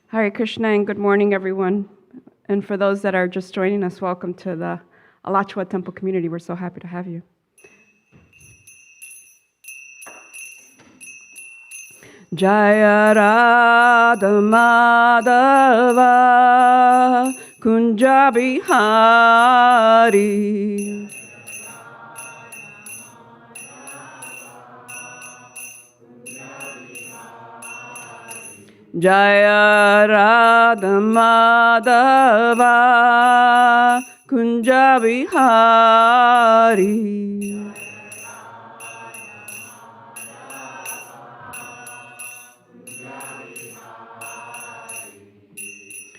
Hare Krishna and good morning, everyone. And for those that are just joining us, welcome to the Alachua Temple community. We're so happy to have you. Jaya Radha Madhava Kunja Bihari Jaya Radha Madhava Kunja Bihari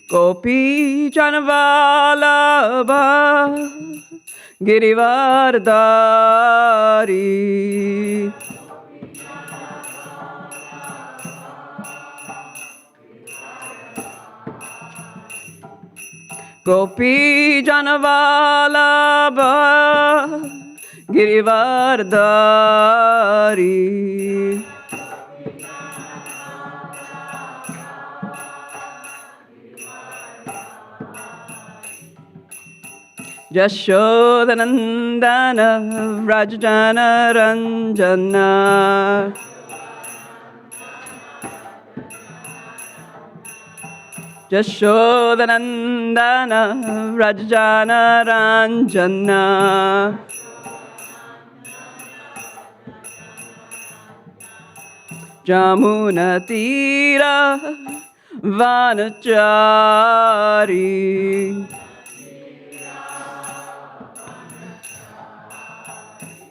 Gopi Janavalabha Girivardhari Gopi Janavalabha Girivardhari Jashodanandana Rajajana Ranjana Jashodanandana Rajajana Ranjana Jamuna Tira Vanachari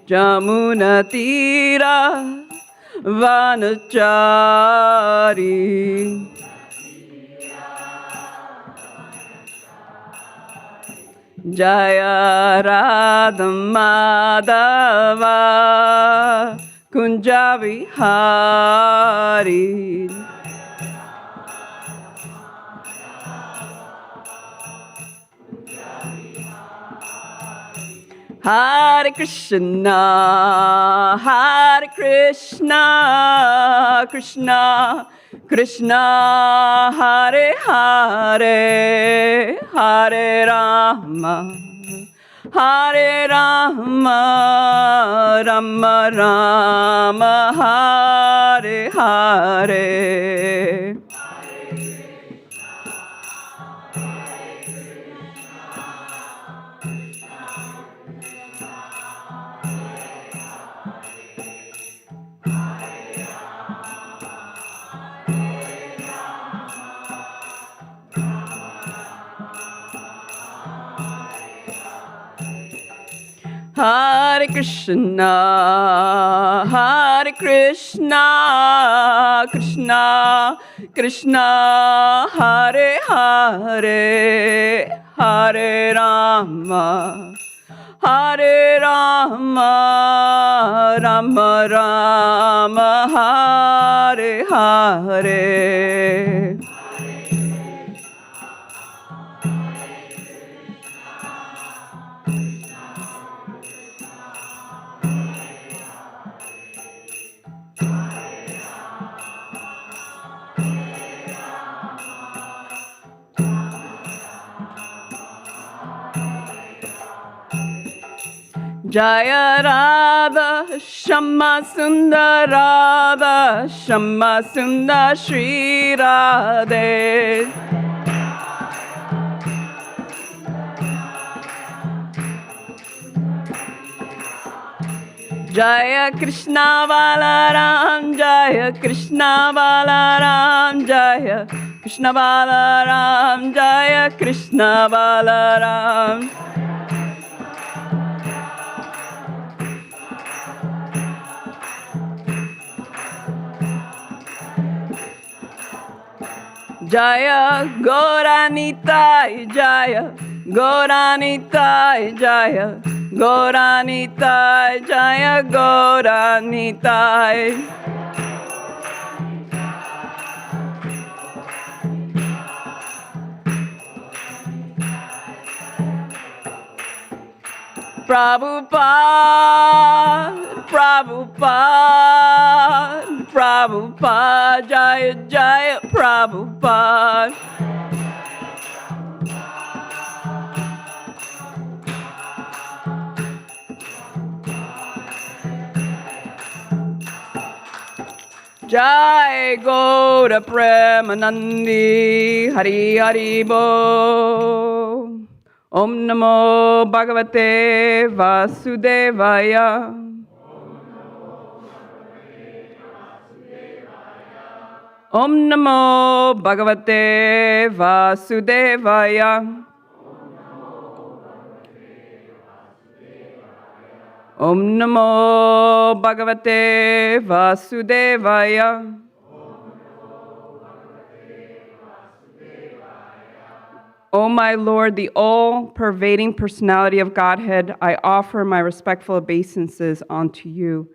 Jamuna Tira Vanachari Jaya Radha Madhava Kunja Vihari Hare Krishna, Hare Krishna, Krishna, Krishna, Hare Hare, Hare Rama, Hare Rama, Rama Rama, Hare Hare. Hare Krishna, Hare Krishna, Krishna, Krishna, Hare Hare, Hare Rama, Hare Rama, Rama Rama, Hare Hare. Jaya Radha Shama Sundar Radha Shama Sundar Shri Radhe Jaya Krishna Balaram Jaya Krishna Balaram Jaya Krishna Balaram Jaya Krishna Balaram Jaya Gauranitai Jaya Gauranitai Jaya Gauranitai Jaya Gauranitai Prabhupada, Prabhupada, Prabhupada, Jaya Jaya Prabhupada. Jai Gaura Premanandi Hari Hari Bo. Om Namo Bhagavate Vasudevaya. Om Namo Bhagavate Vasudevaya. Om Namo Bhagavate Vasudevaya. O my Lord, the all-pervading personality of Godhead, I offer my respectful obeisances unto you.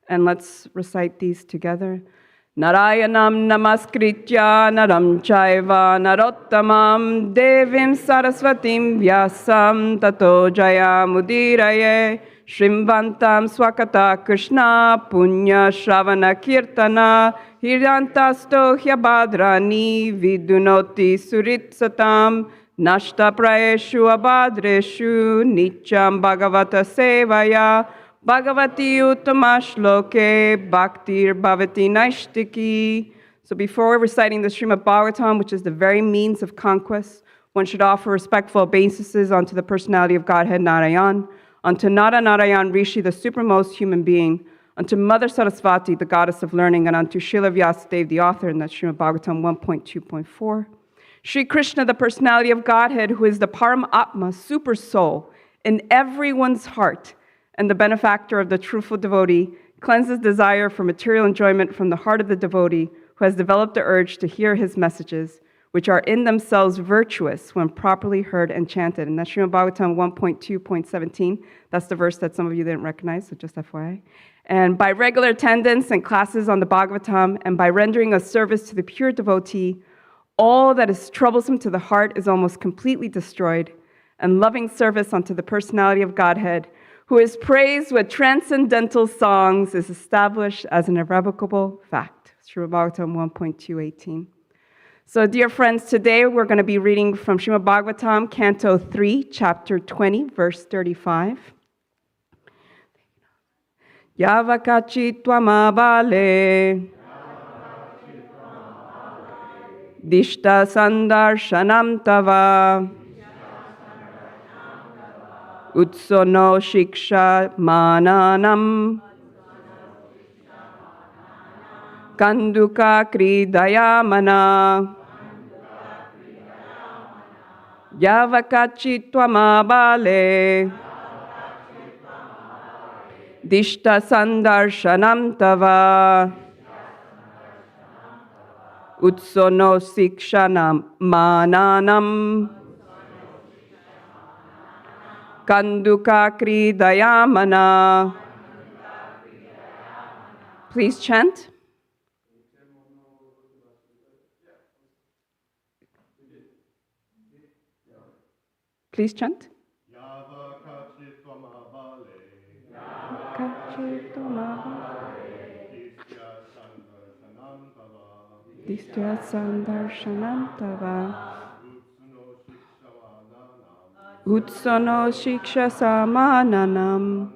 And let's recite these together. Narayanam namaskritya naram chaiva narottamam devim saraswatim vyasam tato jayamudiraye shrimvantam swakata krishna punya shravana kirtana hiryantasto hyabhadrani vidunoti suritsatam nashta praeshu abhadreshu nityam bhagavata sevaya Bhagavati Uttama Shloke Bhaktir Bhavati Naishtiki. So before reciting the Srimad Bhagavatam, which is the very means of conquest, one should offer respectful obeisances unto the personality of Godhead Narayan, unto Nara Narayan Rishi, the supremmost human being, unto Mother Sarasvati, the goddess of learning, and unto Srila Vyasadeva, the author in that Srimad Bhagavatam 1.2.4. Sri Krishna, the personality of Godhead, who is the Param Atma, super soul, in everyone's heart, and the benefactor of the truthful devotee, cleanses desire for material enjoyment from the heart of the devotee who has developed the urge to hear his messages, which are in themselves virtuous when properly heard and chanted. And that's Srimad Bhagavatam 1.2.17. That's the verse that some of you didn't recognize, so just FYI. And by regular attendance and classes on the Bhagavatam, and by rendering a service to the pure devotee, all that is troublesome to the heart is almost completely destroyed, and loving service unto the personality of Godhead, who is praised with transcendental songs, is established as an irrevocable fact. Srimad Bhagavatam 1.218. So, dear friends, today we're going to be reading from Srimad Bhagavatam, Canto 3, Chapter 20, verse 35. Yavakachi tvamabale dishta sandarshanam tava Utsono shiksha mananam kanduka kridayamana yavakachi tvamabale dishta sandarshanam tava utsono shiksha mananam Kanduka Kridayamana. Please chant. Please chant. Distya Sandarshanam Tava Utsono Shiksha Samananam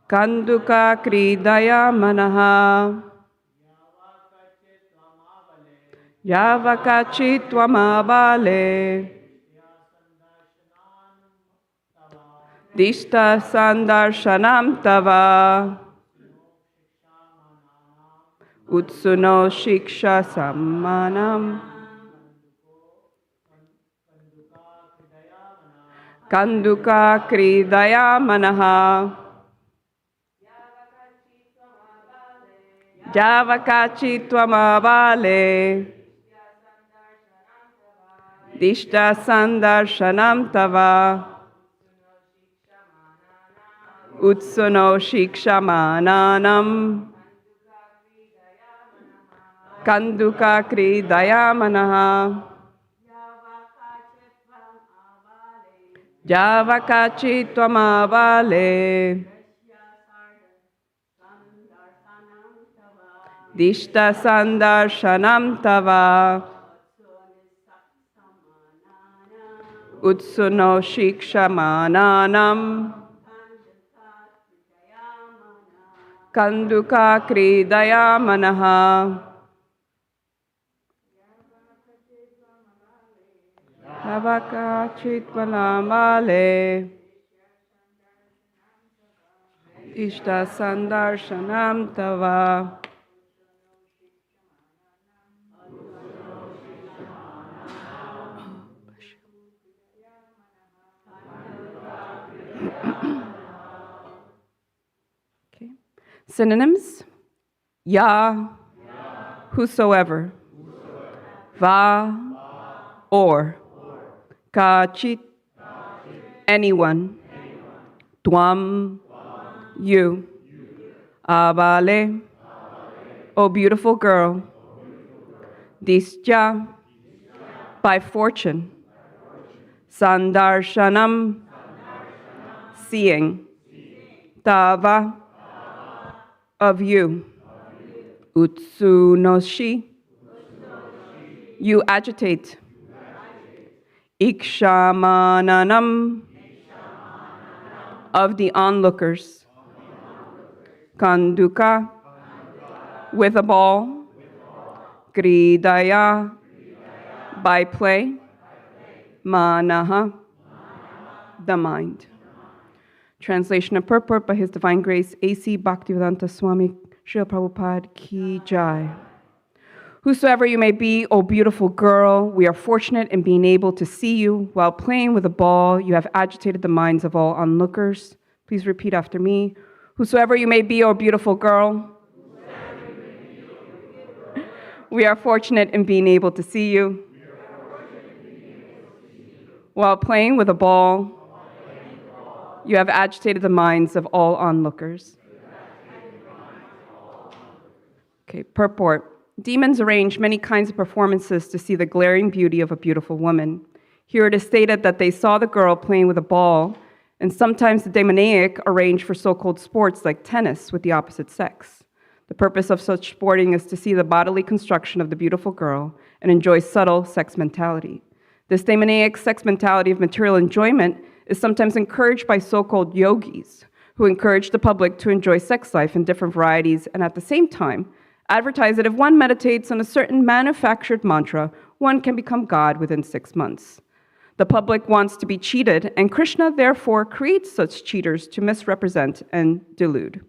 Kanduka Kridaya Manaha Yavakachi Tvamabale Dishta Sandarshanam Tava Utsuno Shiksha Samanam Kanduka Kridaya Manaha Javakachi Tvamabale Dishta Sandarshanam Tava Utsuno Shiksha Mananam Kanduka Kridaya Manaha Javakachi Tvamabale Dishta sandarshanam tava. Utsuno shikshamananam. Kanduka kridaya manaha. Havaka chitvalamale. Ishta sandarshanam tava. Okay. Synonyms: Ya, whosoever. Va, or. Kachit, anyone. Dwam, you. Abale, O beautiful girl. Disja, by fortune. Sandarshanam, seeing. Tava, of you. Utsunoshi, you agitate. Ikshamananam, of the onlookers. Kanduka, with a ball. Kridaya, by play. Manaha, the mind. Translation of purport by His Divine Grace, A.C. Bhaktivedanta Swami Srila Prabhupada Ki Jai. Whosoever you may be, O beautiful girl, we are fortunate in being able to see you. While playing with a ball, you have agitated the minds of all onlookers. Please repeat after me. Whosoever you may be, O beautiful girl, we are fortunate in being able to see you. While playing with a ball, you have agitated the minds of all onlookers. Okay, purport. Demons arrange many kinds of performances to see the glaring beauty of a beautiful woman. Here it is stated that they saw the girl playing with a ball, and sometimes the demoniac arrange for so-called sports like tennis with the opposite sex. The purpose of such sporting is to see the bodily construction of the beautiful girl and enjoy subtle sex mentality. This demoniac sex mentality of material enjoyment is sometimes encouraged by so-called yogis, who encourage the public to enjoy sex life in different varieties and at the same time advertise that if one meditates on a certain manufactured mantra, one can become God within 6 months. The public wants to be cheated, and Krishna therefore creates such cheaters to misrepresent and delude.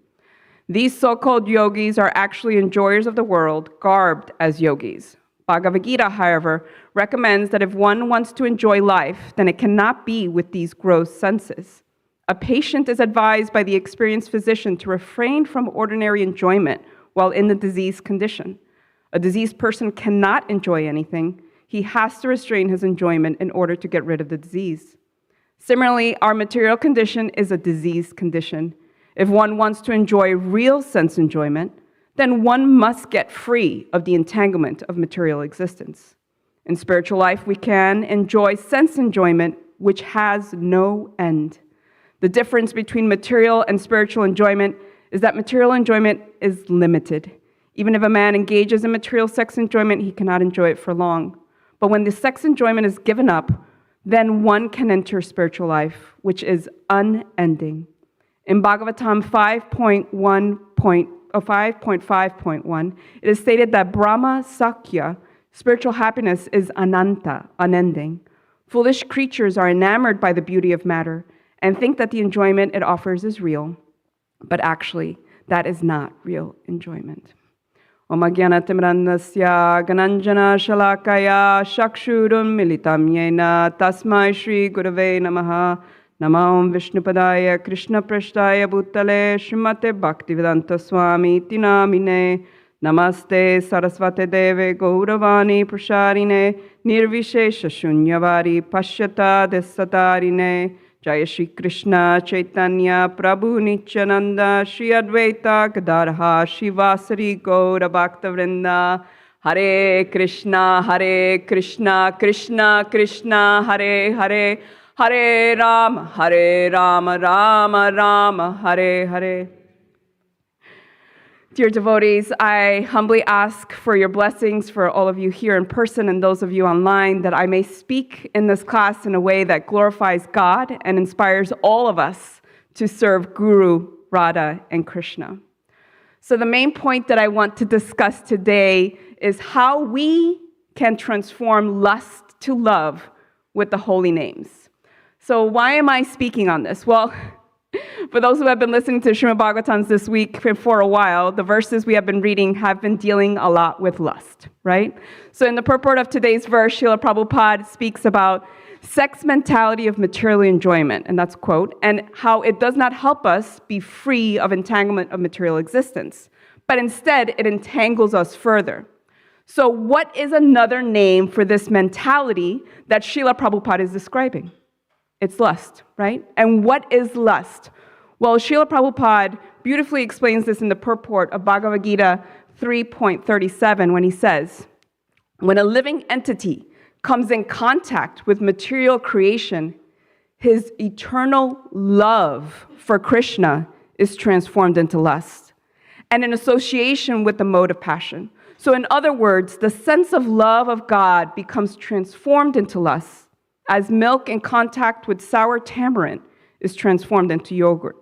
These so-called yogis are actually enjoyers of the world, garbed as yogis. Bhagavad Gita, however, recommends that if one wants to enjoy life, then it cannot be with these gross senses. A patient is advised by the experienced physician to refrain from ordinary enjoyment while in the diseased condition. A diseased person cannot enjoy anything. He has to restrain his enjoyment in order to get rid of the disease. Similarly, our material condition is a diseased condition. If one wants to enjoy real sense enjoyment, then one must get free of the entanglement of material existence. In spiritual life, we can enjoy sense enjoyment which has no end. The difference between material and spiritual enjoyment is that material enjoyment is limited. Even if a man engages in material sex enjoyment, he cannot enjoy it for long. But when the sex enjoyment is given up, then one can enter spiritual life, which is unending. In Bhagavatam 5.5.1, it is stated that Brahma Sakya, spiritual happiness, is ananta, unending. Foolish creatures are enamored by the beauty of matter and think that the enjoyment it offers is real. But actually, that is not real enjoyment. Om Ajnanatimrandasya Gananjana Shalakaya Shakshurum Militam Yena Tasmai Shri Gurave Namaha Namam Vishnupadaya Krishna Prashtaya Bhutale Srimate Bhaktivedanta Swami Tinamine Namaste Saraswate Deve Gauravani Prasharine Nirvishesha Shunyavadi Pashyata Desatarine Jaya Shri Krishna Chaitanya Prabhu Nityananda Shri Advaita Gadadha Shivasari Gaura Bhakta Vrinda Hare Krishna Krishna Krishna Hare Hare Hare Rama Rama Rama Hare Hare. Dear devotees, I humbly ask for your blessings for all of you here in person and those of you online, that I may speak in this class in a way that glorifies God and inspires all of us to serve Guru, Radha, and Krishna. So the main point that I want to discuss today is how we can transform lust to love with the holy names. So why am I speaking on this? Well, for those who have been listening to Srimad Bhagavatams this week for a while, the verses we have been reading have been dealing a lot with lust, right? So in the purport of today's verse, Srila Prabhupada speaks about sex mentality of material enjoyment, and that's quote, and how it does not help us be free of entanglement of material existence, but instead it entangles us further. So what is another name for this mentality that Srila Prabhupada is describing? It's lust, right? And what is lust? Well, Srila Prabhupada beautifully explains this in the purport of Bhagavad Gita 3.37 when he says, when a living entity comes in contact with material creation, his eternal love for Krishna is transformed into lust and an association with the mode of passion. So in other words, the sense of love of God becomes transformed into lust, as milk in contact with sour tamarind is transformed into yogurt.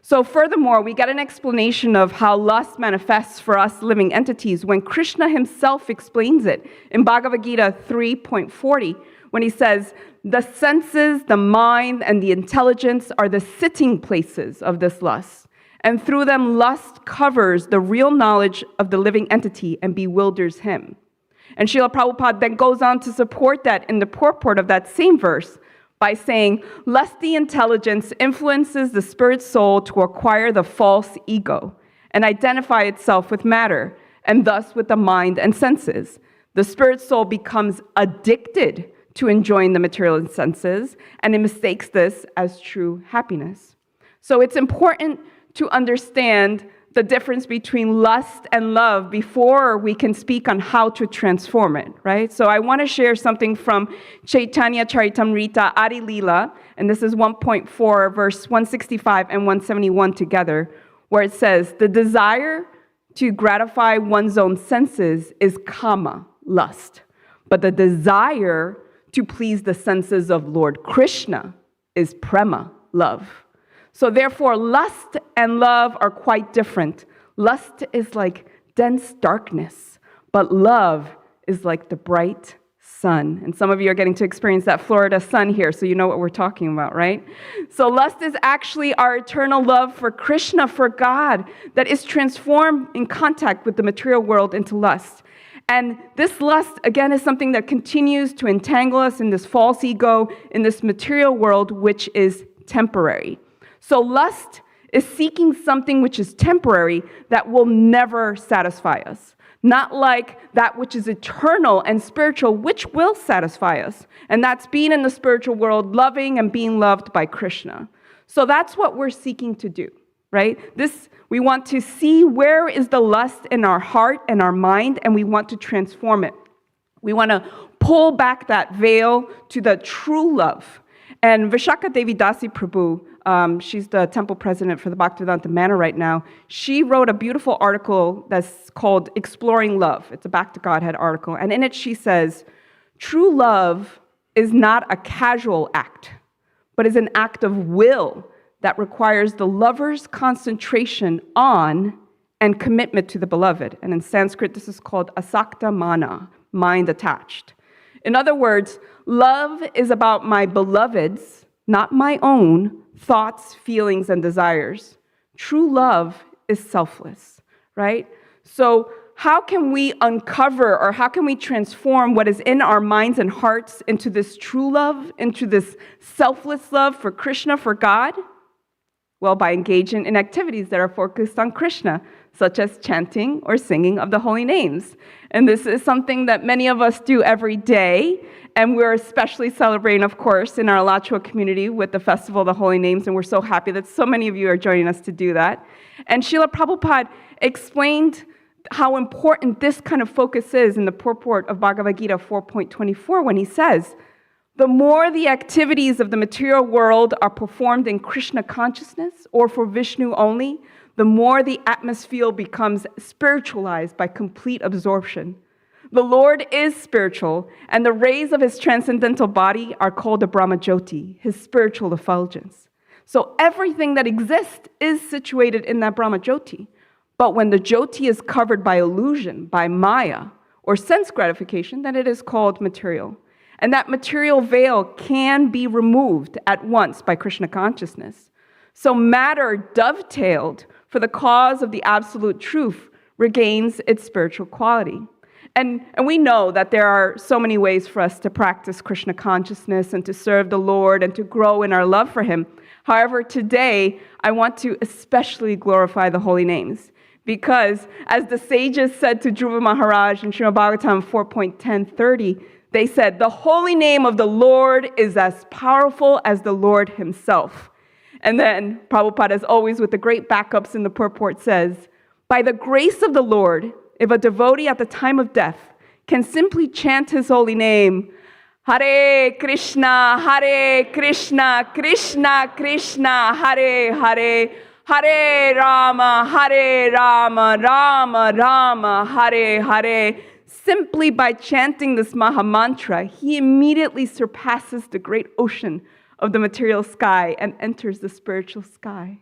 So furthermore, we get an explanation of how lust manifests for us living entities when Krishna himself explains it in Bhagavad Gita 3.40, when he says, the senses, the mind, and the intelligence are the sitting places of this lust, and through them lust covers the real knowledge of the living entity and bewilders him. And Srila Prabhupada then goes on to support that in the purport of that same verse by saying, lusty intelligence influences the spirit soul to acquire the false ego and identify itself with matter, and thus with the mind and senses. The spirit soul becomes addicted to enjoying the material senses, and it mistakes this as true happiness. So it's important to understand the difference between lust and love before we can speak on how to transform it, right? So I want to share something from Chaitanya Charitamrita Adi Leela, and this is 1.4, verse 165 and 171 together, where it says, the desire to gratify one's own senses is kama, lust, but the desire to please the senses of Lord Krishna is prema, love. So therefore, lust and love are quite different. Lust is like dense darkness, but love is like the bright sun. And some of you are getting to experience that Florida sun here, so you know what we're talking about, right? So lust is actually our eternal love for Krishna, for God, that is transformed in contact with the material world into lust. And this lust, again, is something that continues to entangle us in this false ego, in this material world, which is temporary. So lust is seeking something which is temporary that will never satisfy us, not like that which is eternal and spiritual, which will satisfy us. And that's being in the spiritual world, loving and being loved by Krishna. So that's what we're seeking to do, right? We want to see where is the lust in our heart and our mind, and we want to transform it. We want to pull back that veil to the true love. And Vishakha Devi Dasi Prabhu, she's the temple president for the Bhaktivedanta Manor right now. She wrote a beautiful article that's called Exploring Love. It's a Back to Godhead article. And in it she says, true love is not a casual act, but is an act of will that requires the lover's concentration on and commitment to the beloved. And in Sanskrit, this is called asakta mana, mind attached. In other words, love is about my beloved's, not my own, thoughts, feelings, and desires. True love is selfless, right? So how can we uncover or how can we transform what is in our minds and hearts into this true love, into this selfless love for Krishna, for God? Well, by engaging in activities that are focused on Krishna, such as chanting or singing of the holy names. And this is something that many of us do every day, and we're especially celebrating, of course, in our Alachua community with the Festival of the Holy Names, and we're so happy that so many of you are joining us to do that. And Srila Prabhupada explained how important this kind of focus is in the purport of Bhagavad Gita 4.24 when he says, the more the activities of the material world are performed in Krishna consciousness or for Vishnu only, the more the atmosphere becomes spiritualized by complete absorption. The Lord is spiritual, and the rays of his transcendental body are called the Brahmajyoti, his spiritual effulgence. So everything that exists is situated in that Brahmajyoti. But when the Jyoti is covered by illusion, by Maya, or sense gratification, then it is called material. And that material veil can be removed at once by Krishna consciousness. So matter dovetailed for the cause of the absolute truth regains its spiritual quality. And we know that there are so many ways for us to practice Krishna consciousness and to serve the Lord and to grow in our love for him. However, today, I want to especially glorify the holy names. Because as the sages said to Dhruva Maharaj in Srimad Bhagavatam 4.10.30, they said, the holy name of the Lord is as powerful as the Lord himself. And then Prabhupada, as always with the great backups in the purport, says, by the grace of the Lord, if a devotee at the time of death can simply chant his holy name, Hare Krishna, Krishna Krishna, Hare Hare, Hare Rama, Rama Rama, Hare Hare. Simply by chanting this Maha Mantra, he immediately surpasses the great ocean of the material sky and enters the spiritual sky.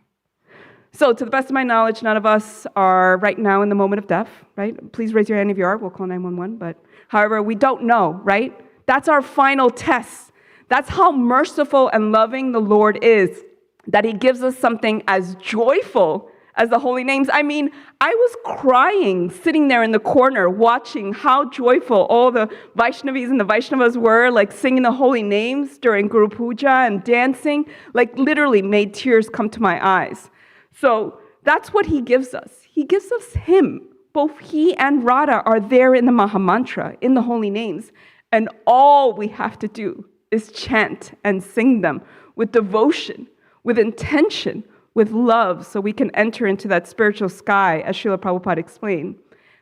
So, to the best of my knowledge, none of us are right now in the moment of death, right? Please raise your hand if you are. We'll call 911. But, however, we don't know, right? That's our final test. That's how merciful and loving the Lord is, that he gives us something as joyful as the holy names. I mean, I was crying sitting there in the corner watching how joyful all the Vaishnavis and the Vaishnavas were, like singing the holy names during Guru Puja and dancing, like literally made tears come to my eyes. So that's what he gives us. He gives us him. Both he and Radha are there in the Maha Mantra, in the holy names. And all we have to do is chant and sing them with devotion, with intention, with love, so we can enter into that spiritual sky, as Srila Prabhupada explained.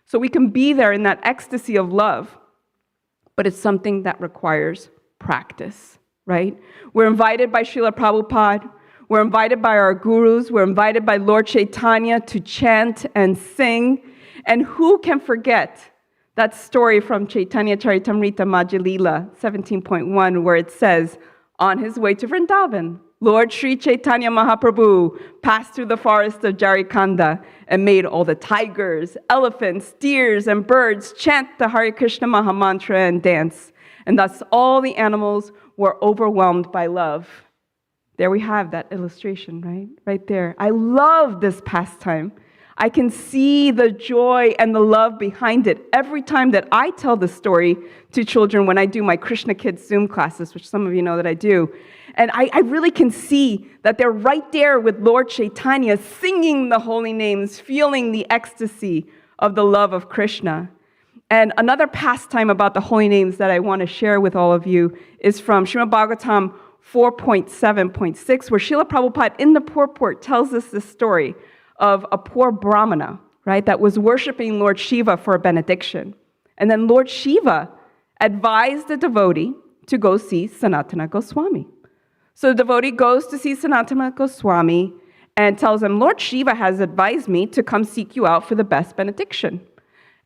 So we can be there in that ecstasy of love. But it's something that requires practice, right? We're invited by Srila Prabhupada. We're invited by our gurus. We're invited by Lord Chaitanya to chant and sing. And who can forget that story from Chaitanya Charitamrita Madhya Lila 17.1, where it says, on his way to Vrindavan, Lord Sri Chaitanya Mahaprabhu passed through the forest of Jarikanda and made all the tigers, elephants, deers, and birds chant the Hare Krishna Maha Mantra and dance. And thus all the animals were overwhelmed by love. There we have that illustration, right? Right there. I love this pastime. I can see the joy and the love behind it every time that I tell the story to children when I do my Krishna Kids Zoom classes, which some of you know that I do. And I really can see that they're right there with Lord Chaitanya singing the holy names, feeling the ecstasy of the love of Krishna. And another pastime about the holy names that I want to share with all of you is from Srimad Bhagavatam 4.7.6, where Srila Prabhupada in the purport tells us this story of a poor brahmana, right, that was worshiping Lord Shiva for a benediction. And then Lord Shiva advised the devotee to go see Sanatana Goswami. So the devotee goes to see Sanatana Goswami and tells him, Lord Shiva has advised me to come seek you out for the best benediction.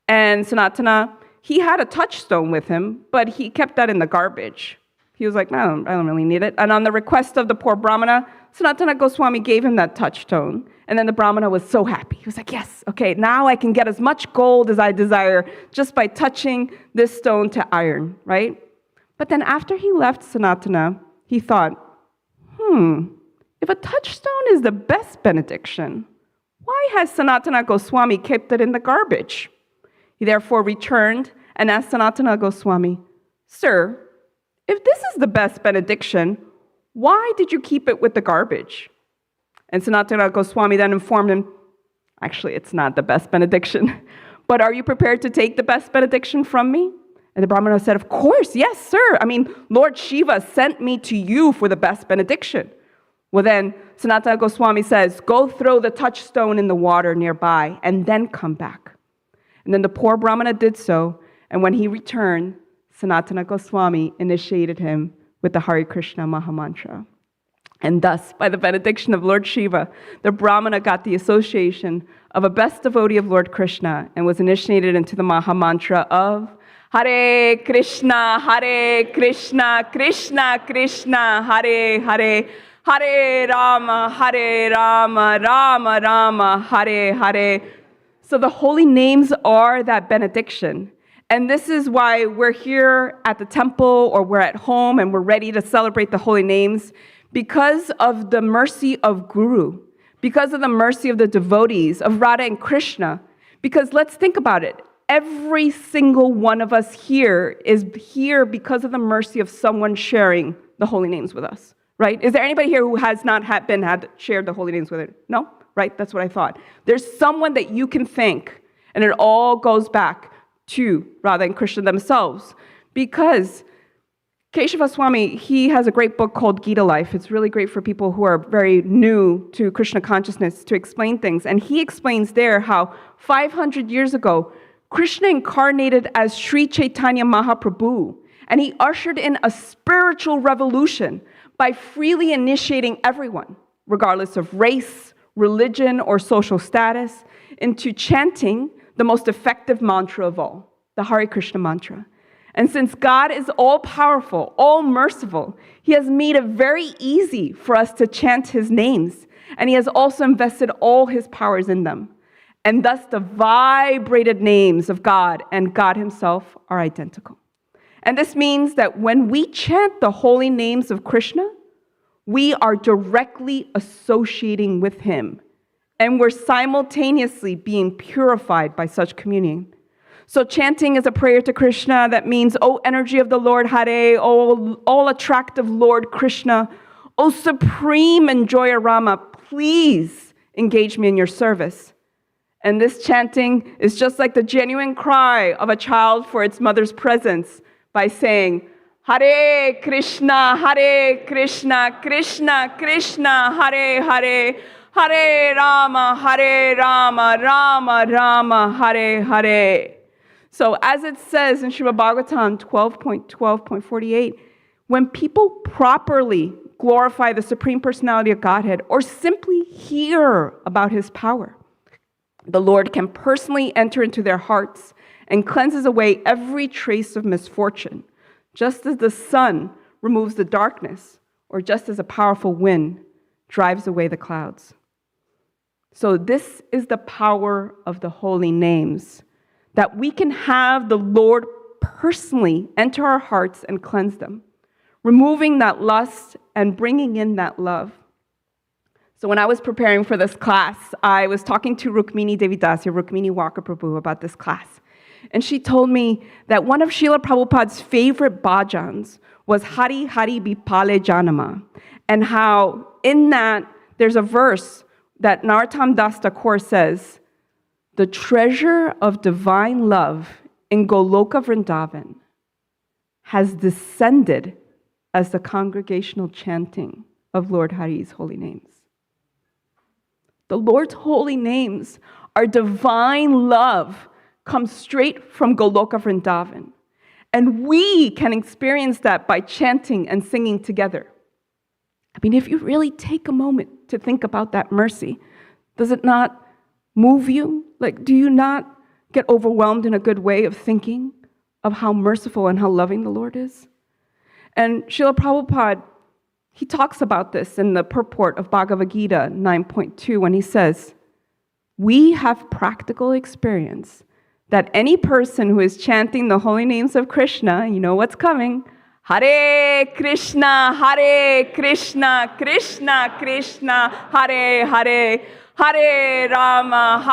And Sanatana, he had a touchstone with him, but he kept that in the garbage. He was like, I don't really need it. And on the request of the poor brahmana, Sanatana Goswami gave him that touchstone. And then the brahmana was so happy. He was like, yes, okay, now I can get as much gold as I desire just by touching this stone to iron, right? But then after he left Sanatana, he thought, if a touchstone is the best benediction, why has Sanatana Goswami kept it in the garbage? He therefore returned and asked Sanatana Goswami, Sir, if this is the best benediction, why did you keep it with the garbage? And Sanatana Goswami then informed him, actually, it's not the best benediction, but are you prepared to take the best benediction from me? And the brahmana said, of course, yes, sir. I mean, Lord Shiva sent me to you for the best benediction. Well, then Sanatana Goswami says, go throw the touchstone in the water nearby and then come back. And then the poor brahmana did so. And when he returned, Sanatana Goswami initiated him with the Hare Krishna Maha Mantra. And thus, by the benediction of Lord Shiva, the Brahmana got the association of a best devotee of Lord Krishna and was initiated into the Maha Mantra of Hare Krishna, Krishna Krishna, Hare Hare, Hare Rama, Rama Rama, Hare Hare. So the holy names are that benediction. And this is why we're here at the temple or we're at home and we're ready to celebrate the holy names, because of the mercy of Guru, because of the mercy of the devotees, of Radha and Krishna. Because let's think about it. Every single one of us here is here because of the mercy of someone sharing the holy names with us, right? Is there anybody here who has not shared the holy names with it? No? Right? That's what I thought. There's someone that you can thank, and it all goes back to Radha and Krishna themselves. Because Keshava Swami, he has a great book called Gita Life. It's really great for people who are very new to Krishna consciousness to explain things. And he explains there how 500 years ago, Krishna incarnated as Sri Chaitanya Mahaprabhu, and he ushered in a spiritual revolution by freely initiating everyone, regardless of race, religion, or social status, into chanting the most effective mantra of all, the Hare Krishna mantra. And since God is all-powerful, all-merciful, he has made it very easy for us to chant his names, and he has also invested all his powers in them. And thus the vibrated names of God and God himself are identical. And this means that when we chant the holy names of Krishna, we are directly associating with him, and we're simultaneously being purified by such communion. So chanting is a prayer to Krishna that means, O energy of the Lord Hare, all attractive Lord Krishna, O supreme enjoyer Rama, please engage me in your service. And this chanting is just like the genuine cry of a child for its mother's presence by saying, Hare Krishna, Krishna Krishna, Hare Hare, Hare Rama, Rama Rama, Hare Hare. So as it says in Srimad Bhagavatam 12.12.48, when people properly glorify the Supreme Personality of Godhead or simply hear about his power, the Lord can personally enter into their hearts and cleanses away every trace of misfortune, just as the sun removes the darkness, or just as a powerful wind drives away the clouds. So this is the power of the holy names, that we can have the Lord personally enter our hearts and cleanse them, removing that lust and bringing in that love. So when I was preparing for this class, I was talking to Rukmini Devidasi, Rukmini Walker Prabhu, about this class. And she told me that one of Srila Prabhupada's favorite bhajans was Hari Hari Bipale Janama, and how in that there's a verse that Narottam Das Thakur says, the treasure of divine love in Goloka Vrindavan has descended as the congregational chanting of Lord Hari's holy names. The Lord's holy names are divine love, comes straight from Goloka Vrindavan. And we can experience that by chanting and singing together. I mean, if you really take a moment to think about that mercy, does it not move you? Like, do you not get overwhelmed in a good way of thinking of how merciful and how loving the Lord is? And Srila Prabhupada, he talks about this in the purport of Bhagavad Gita 9.2 when he says, we have practical experience that any person who is chanting the holy names of Krishna, you know what's coming, Hare Krishna, Krishna Krishna, Hare Hare, Hare Rama,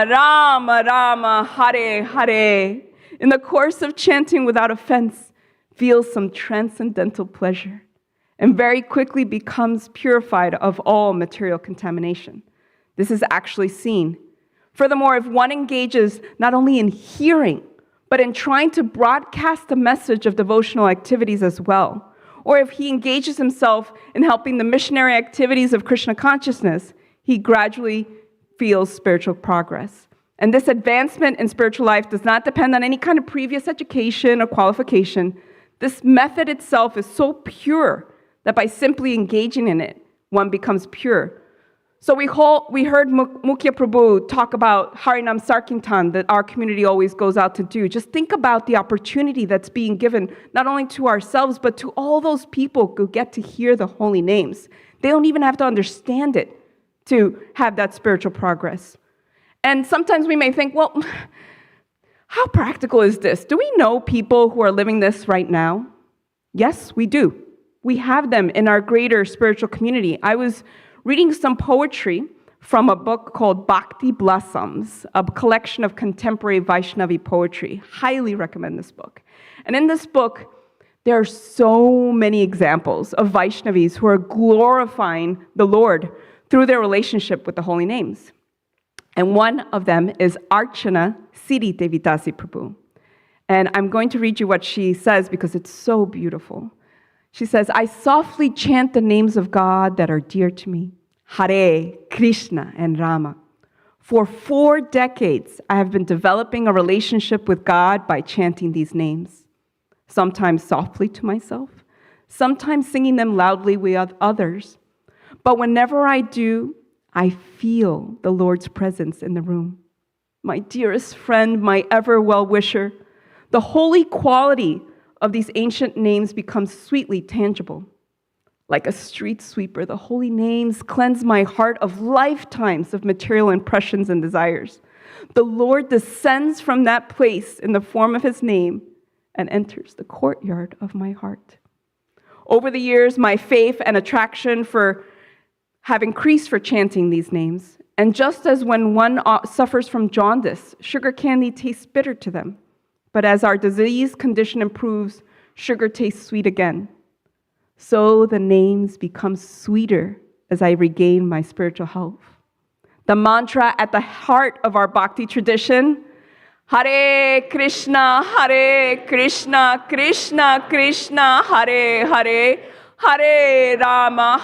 Rama Rama, Hare Hare. In the course of chanting without offense, feels some transcendental pleasure and very quickly becomes purified of all material contamination. This is actually seen. Furthermore, if one engages not only in hearing, but in trying to broadcast the message of devotional activities as well, or if he engages himself in helping the missionary activities of Krishna consciousness, he gradually feels spiritual progress. And this advancement in spiritual life does not depend on any kind of previous education or qualification. This method itself is so pure that by simply engaging in it, one becomes pure. So we heard Mukhya Prabhu talk about Harinam Sankirtan that our community always goes out to do. Just think about the opportunity that's being given not only to ourselves, but to all those people who get to hear the holy names. They don't even have to understand it to have that spiritual progress. And sometimes we may think, well, how practical is this? Do we know people who are living this right now? Yes, we do. We have them in our greater spiritual community. I was reading some poetry from a book called Bhakti Blossoms, a collection of contemporary Vaishnavi poetry. Highly recommend this book. And in this book, there are so many examples of Vaishnavis who are glorifying the Lord through their relationship with the holy names. And one of them is Archana Siri Devdasi Prabhu. And I'm going to read you what she says because it's so beautiful. She says, I softly chant the names of God that are dear to me, Hare, Krishna, and Rama. For 4 decades, I have been developing a relationship with God by chanting these names, sometimes softly to myself, sometimes singing them loudly with others. But whenever I do, I feel the Lord's presence in the room. My dearest friend, my ever well-wisher, the holy quality of these ancient names becomes sweetly tangible. Like a street sweeper, the holy names cleanse my heart of lifetimes of material impressions and desires. The Lord descends from that place in the form of his name and enters the courtyard of my heart. Over the years, my faith and attraction have increased for chanting these names. And just as when one suffers from jaundice, sugar candy tastes bitter to them. But as our disease condition improves, sugar tastes sweet again. So the names become sweeter as I regain my spiritual health. The mantra at the heart of our bhakti tradition, Hare Krishna, Krishna Krishna, Hare Hare, Hare Rama,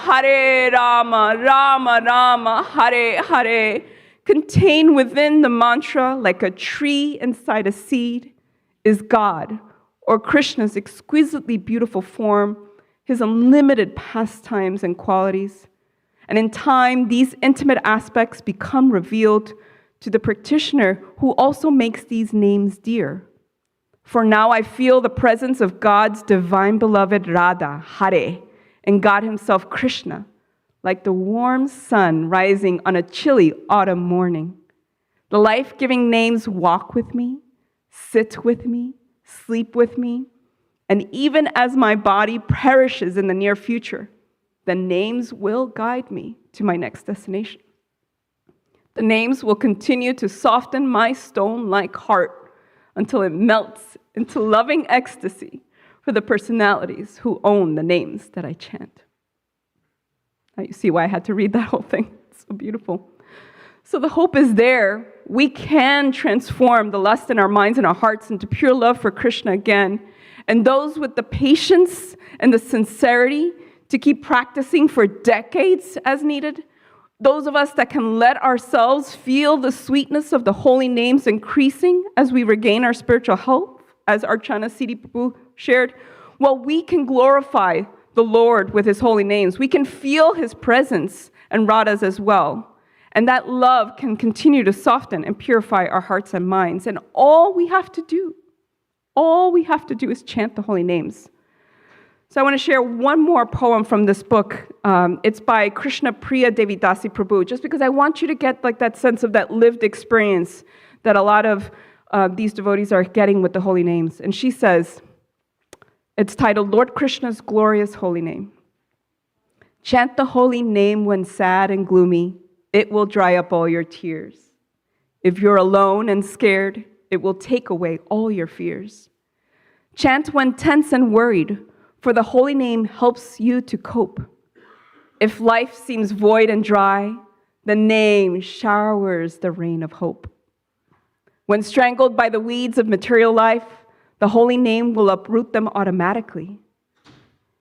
Rama Rama, Hare Hare, contained within the mantra like a tree inside a seed, is God, or Krishna's exquisitely beautiful form, his unlimited pastimes and qualities. And in time, these intimate aspects become revealed to the practitioner who also makes these names dear. For now I feel the presence of God's divine beloved Radha, Hare, and God himself, Krishna, like the warm sun rising on a chilly autumn morning. The life-giving names walk with me, sit with me, sleep with me, and even as my body perishes in the near future, the names will guide me to my next destination. The names will continue to soften my stone-like heart until it melts into loving ecstasy for the personalities who own the names that I chant. Now you see why I had to read that whole thing. It's so beautiful. So the hope is there. We can transform the lust in our minds and our hearts into pure love for Krishna again. And those with the patience and the sincerity to keep practicing for decades as needed, those of us that can let ourselves feel the sweetness of the holy names increasing as we regain our spiritual health, as Archana Siri Prabhu shared, well, we can glorify the Lord with his holy names. We can feel his presence and Radha's as well. And that love can continue to soften and purify our hearts and minds. And all we have to do is chant the holy names. So I want to share one more poem from this book. It's by Krishna Priya Devdasi Prabhu, just because I want you to get like that sense of that lived experience that a lot of these devotees are getting with the holy names. And she says, it's titled, Lord Krishna's Glorious Holy Name. Chant the holy name when sad and gloomy. It will dry up all your tears. If you're alone and scared, it will take away all your fears. Chant when tense and worried, for the holy name helps you to cope. If life seems void and dry, the name showers the rain of hope. When strangled by the weeds of material life, the holy name will uproot them automatically.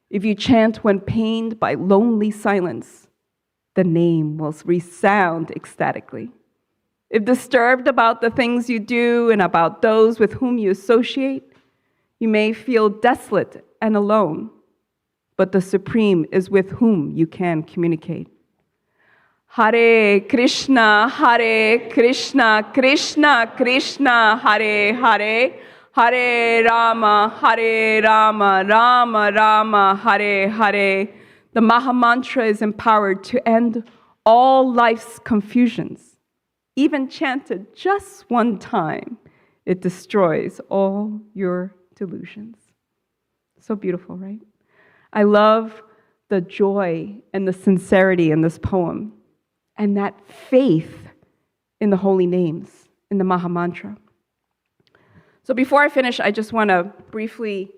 If you chant when pained by lonely silence, the name will resound ecstatically. If disturbed about the things you do and about those with whom you associate, you may feel desolate and alone. but the Supreme is with whom you can communicate. Hare Krishna, Krishna Krishna, Hare Hare, Hare Rama, Rama Rama, Hare Hare. The Maha Mantra is empowered to end all life's confusions. Even chanted just one time, it destroys all your delusions. So beautiful, right? I love the joy and the sincerity in this poem and that faith in the holy names, in the Maha Mantra. So before I finish, I just want to briefly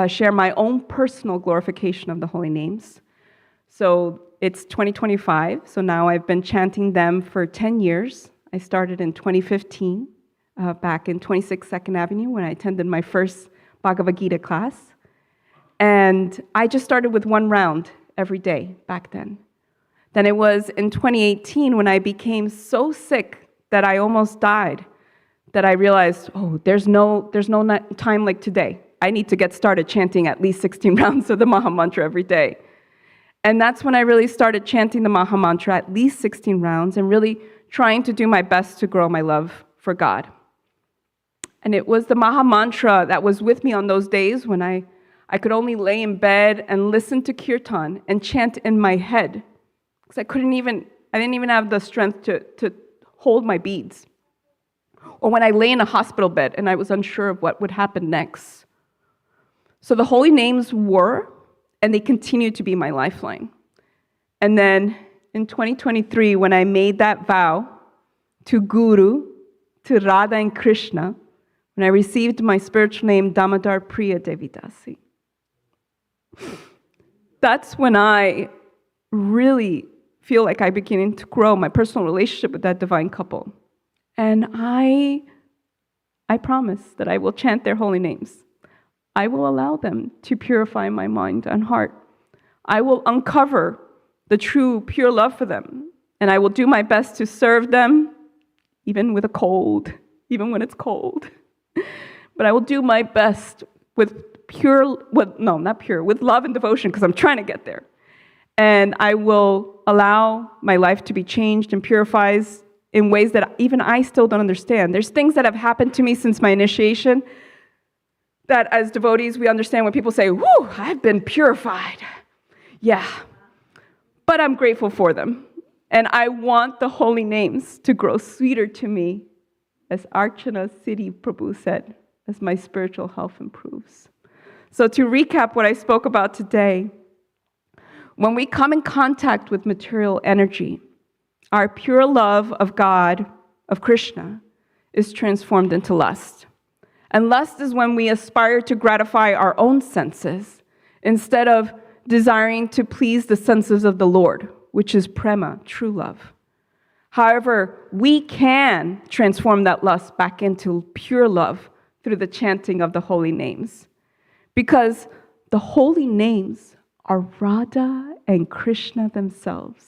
share my own personal glorification of the holy names. So it's 2025, so now I've been chanting them for 10 years. I started in 2015, back in 26 2nd Avenue when I attended my first Bhagavad Gita class. And I just started with 1 round every day back then. Then it was in 2018 when I became so sick that I almost died that I realized, there's no time like today. I need to get started chanting at least 16 rounds of the Maha Mantra every day. And that's when I really started chanting the Maha Mantra at least 16 rounds and really trying to do my best to grow my love for God. And it was the Maha Mantra that was with me on those days when I I could only lay in bed and listen to kirtan and chant in my head because I didn't even have the strength to hold my beads. Or when I lay in a hospital bed and I was unsure of what would happen next. So the holy names were, and they continue to be my lifeline. And then in 2023, when I made that vow to Guru, to Radha and Krishna, when I received my spiritual name, Damodar Priya Devidasi, that's when I really feel like I began to grow my personal relationship with that divine couple. And I promise that I will chant their holy names. I will allow them to purify my mind and heart. I will uncover the true, pure love for them. And I will do my best to serve them, even with a cold, even when it's cold. But I will do my best with with love and devotion, because I'm trying to get there. And I will allow my life to be changed and purified in ways that even I still don't understand. There's things that have happened to me since my initiation that as devotees, we understand when people say, "Whew, I've been purified." Yeah, but I'm grateful for them. And I want the holy names to grow sweeter to me, as Archana Siddhi Prabhu said, as my spiritual health improves. So to recap what I spoke about today, when we come in contact with material energy, our pure love of God, of Krishna, is transformed into lust. And lust is when we aspire to gratify our own senses instead of desiring to please the senses of the Lord, which is prema, true love. However, we can transform that lust back into pure love through the chanting of the holy names. Because the holy names are Radha and Krishna themselves.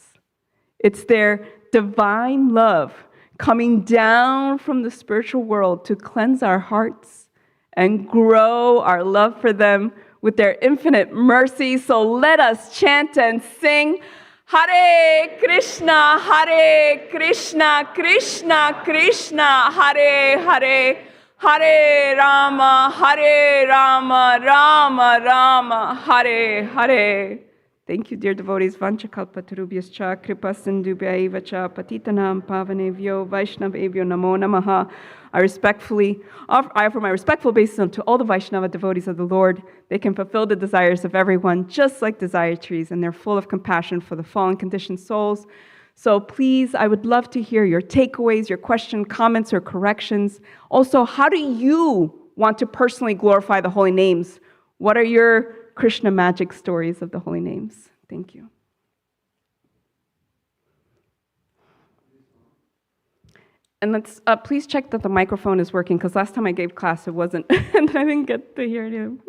It's their divine love coming down from the spiritual world to cleanse our hearts and grow our love for them with their infinite mercy. So let us chant and sing Hare Krishna, Krishna Krishna, Hare Hare, Hare Rama, Rama Rama, Hare Hare. Thank you, dear devotees. Vanchakalpatarubhyascha, kripa sindhubhya cha, patitanam pavanebhyo, vaishnavebhyo namo namaha. I offer my respectful obeisance to all the Vaishnava devotees of the Lord. They can fulfill the desires of everyone, just like desire trees, and they're full of compassion for the fallen conditioned souls. So please, I would love to hear your takeaways, your questions, comments, or corrections. Also, how do you want to personally glorify the holy names? What are your Krishna magic stories of the holy names? Thank you. And let's please check that the microphone is working, because last time I gave class, it wasn't, and I didn't get to hear you.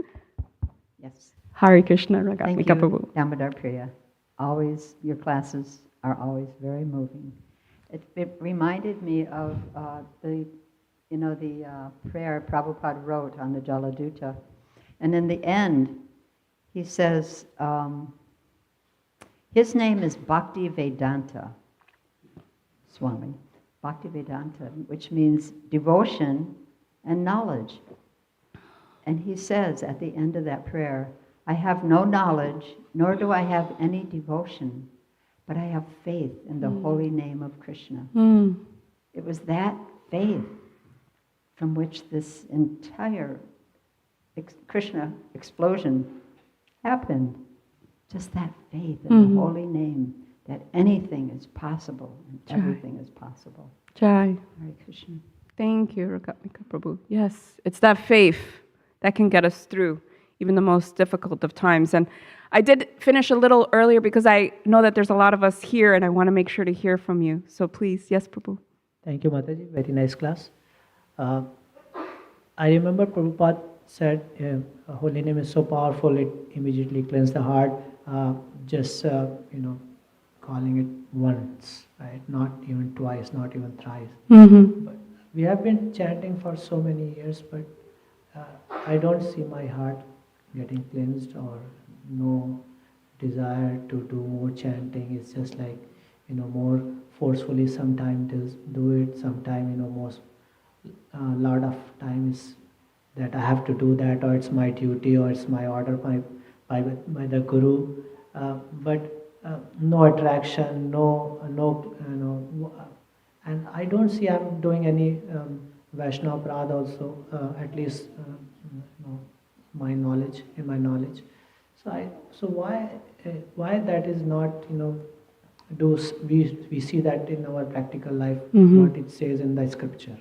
Yes. Hare Krishna, Thank Ragatmika you, Prabhu. Damodar Priya. Always, your classes are always very moving. It reminded me of the prayer Prabhupada wrote on the Jaladuta. And in the end, he says, his name is Bhakti Vedanta Swami, Bhakti Vedanta, which means devotion and knowledge. And he says at the end of that prayer, I have no knowledge, nor do I have any devotion, but I have faith in the holy name of Krishna. It was that faith from which this entire Krishna explosion happened. Just that faith in the holy name, that anything is possible and everything is possible. Jai. Hare Krishna. Thank you, Ragatmika Prabhu. Yes, it's that faith that can get us through even the most difficult of times. And I did finish a little earlier because I know that there's a lot of us here and I want to make sure to hear from you. So please, yes, Prabhu. Thank you, Mataji. Very nice class. I remember Prabhupada said, holy name is so powerful, it immediately cleanses the heart. Calling it once, right? Not even twice, not even thrice. But we have been chanting for so many years, but I don't see my heart getting cleansed or no desire to do more chanting. It's just like, more forcefully sometimes to do it, sometimes, most lot of times that I have to do that, or it's my duty, or it's my order by the Guru. But no attraction, and I don't see I'm doing any Vaishnava Prad also, at least my knowledge, in my knowledge. So why that is not, we see that in our practical life, what it says in the scripture.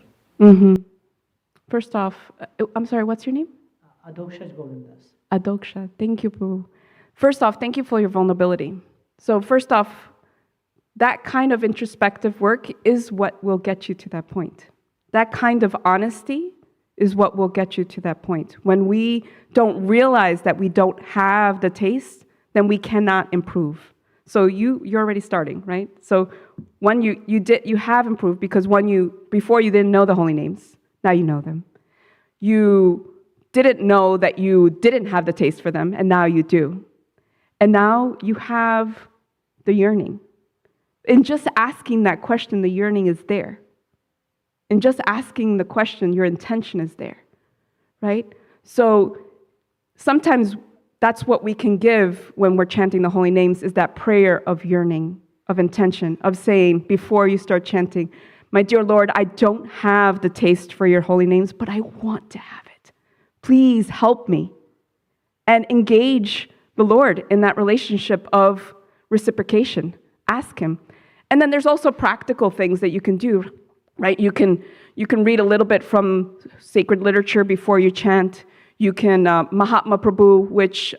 First off, I'm sorry, what's your name? Adoksha Govindas. Adoksha. Thank you, Prabhu. First off, thank you for your vulnerability. So first off, that kind of introspective work is what will get you to that point. That kind of honesty is what will get you to that point. When we don't realize that we don't have the taste, then we cannot improve. So you're already starting, right? So when you have improved because before you didn't know the holy names, now you know them. You didn't know that you didn't have the taste for them, and now you do. And now you have the yearning. In just asking that question, the yearning is there. In just asking the question, your intention is there, right? So sometimes that's what we can give when we're chanting the holy names, is that prayer of yearning, of intention, of saying before you start chanting, my dear Lord, I don't have the taste for your holy names, but I want to have it. Please help me. And engage the Lord in that relationship of reciprocation. Ask Him. And then there's also practical things that you can do, right? You can read a little bit from sacred literature before you chant. You can, Mahatma Prabhu, which,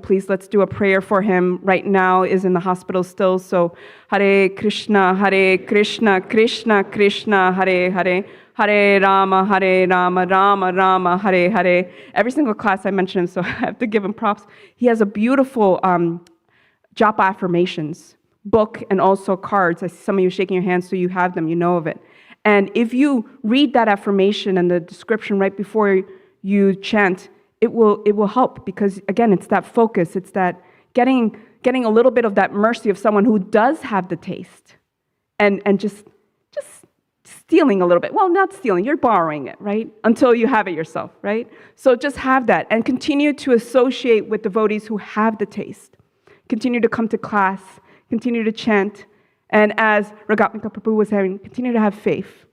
please let's do a prayer for him right now, is in the hospital still. So, Hare Krishna, Krishna Krishna, Hare Hare, Hare Rama, Rama Rama, Hare Hare. Every single class I mention him, so I have to give him props. He has a beautiful japa affirmations book and also cards. I see some of you shaking your hands, so you have them, you know of it. And if you read that affirmation and the description right before you chant, it will help, because again, it's that focus, it's that getting a little bit of that mercy of someone who does have the taste, and just stealing a little bit. Well, not stealing, you're borrowing it, right? Until you have it yourself, right? So just have that and continue to associate with devotees who have the taste. Continue to come to class, continue to chant, and as Ragatmika Prabhu was saying, continue to have faith.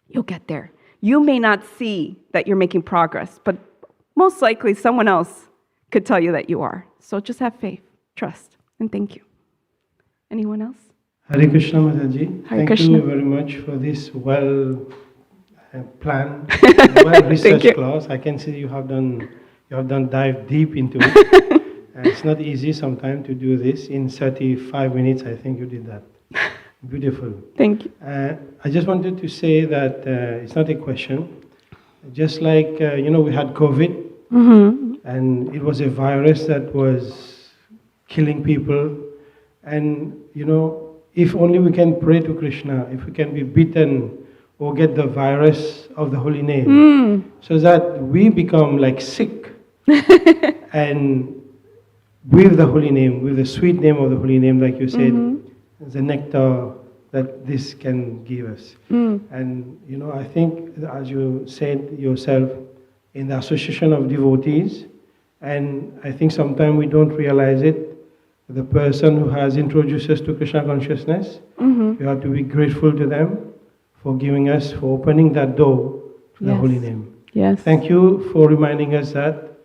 You'll get there. You may not see that you're making progress, but most likely someone else could tell you that you are. So just have faith, trust, and thank you. Anyone else? Hare Krishna, Mataji. Hare Thank Krishna. you very much for this well-planned, well-researched class. I can see you have done dive deep into it. It's not easy sometimes to do this. In 35 minutes, I think you did that. Beautiful. Thank you. I just wanted to say that it's not a question. Just like, we had COVID, and it was a virus that was killing people. And, if only we can pray to Krishna, if we can be beaten or get the virus of the holy name, so that we become like sick. And with the holy name, with the sweet name of the holy name, like you said, the nectar that this can give us. And I think, as you said yourself, in the association of devotees, and I think sometimes we don't realize it, the person who has introduced us to Krishna consciousness, we have to be grateful to them for giving us, for opening that door to the holy name. Yes. Thank you for reminding us that,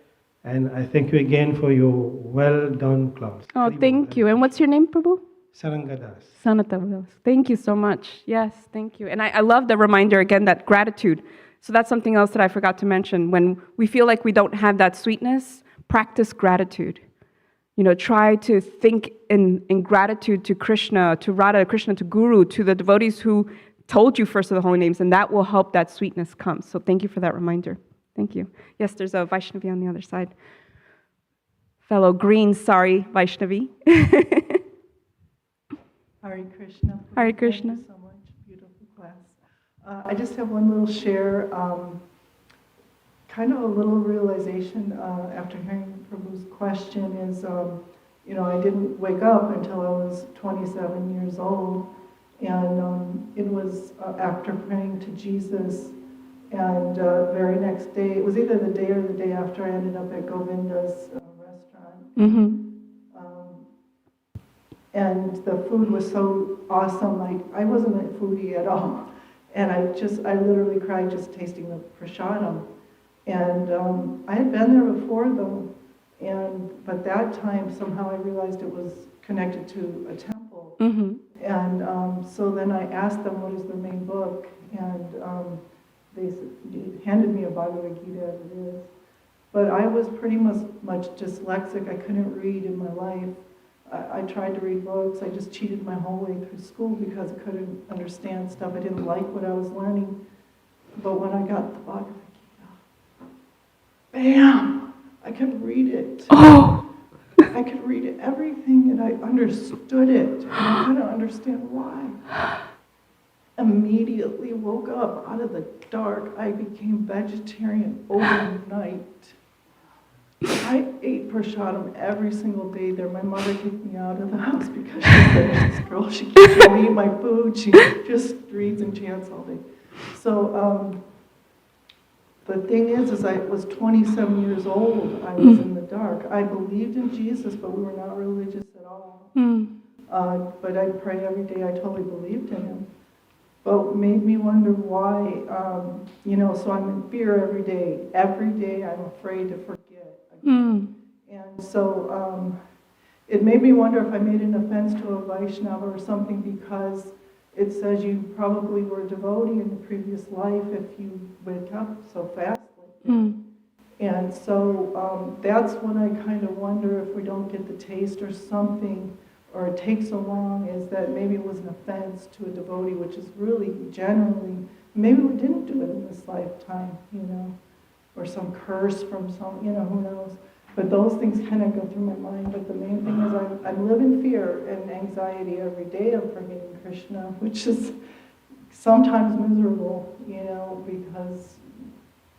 and I thank you again for your well done class. Oh, thank you. And what's your name, Prabhu? Sarangadas. Sanata. Thank you so much. Yes, thank you. And I love the reminder again, that gratitude. So that's something else that I forgot to mention. When we feel like we don't have that sweetness, practice gratitude. Try to think in gratitude to Krishna, to Radha, Krishna, to Guru, to the devotees who told you first of the holy names, and that will help that sweetness come. So thank you for that reminder. Thank you. Yes, there's a Vaishnavi on the other side. Fellow green, sorry, Vaishnavi. Hare Krishna. Hare Krishna. Thank you so much. Beautiful class. I just have one little share, kind of a little realization after hearing Prabhu's question is, I didn't wake up until I was 27 years old. And it was after praying to Jesus. And the very next day, it was either the day or the day after, I ended up at Govinda's restaurant. And the food was so awesome. I wasn't a foodie at all. And I literally cried just tasting the prasadam. And I had been there before though. But that time somehow I realized it was connected to a temple. And so then I asked them what is their main book. And they handed me a Bhagavad Gita as it is. But I was pretty much dyslexic. I couldn't read in my life. I tried to read books. I just cheated my whole way through school because I couldn't understand stuff. I didn't like what I was learning. But when I got the Bhagavad Gita, bam! I could read it. Oh! I could read it, everything, and I understood it. And I couldn't understand why. Immediately woke up out of the dark. I became vegetarian overnight. I ate prasadam every single day there. My mother kicked me out of the house because she said, this girl, she can't eat my food. She just reads and chants all day. So the thing is I was 27 years old. I was in the dark. I believed in Jesus, but we were not religious at all. But I pray every day. I totally believed in him. But it made me wonder why, so I'm in fear every day. Every day I'm afraid to forget. And so it made me wonder if I made an offense to a Vaishnava or something, because it says you probably were a devotee in the previous life if you wake up so fast. And so that's when I kind of wonder if we don't get the taste or something, or it takes so long, is that maybe it was an offense to a devotee, which is really generally, maybe we didn't do it in this lifetime, or some curse from some, who knows. But those things kind of go through my mind. But the main thing is I live in fear and anxiety every day of forgetting Krishna, which is sometimes miserable, because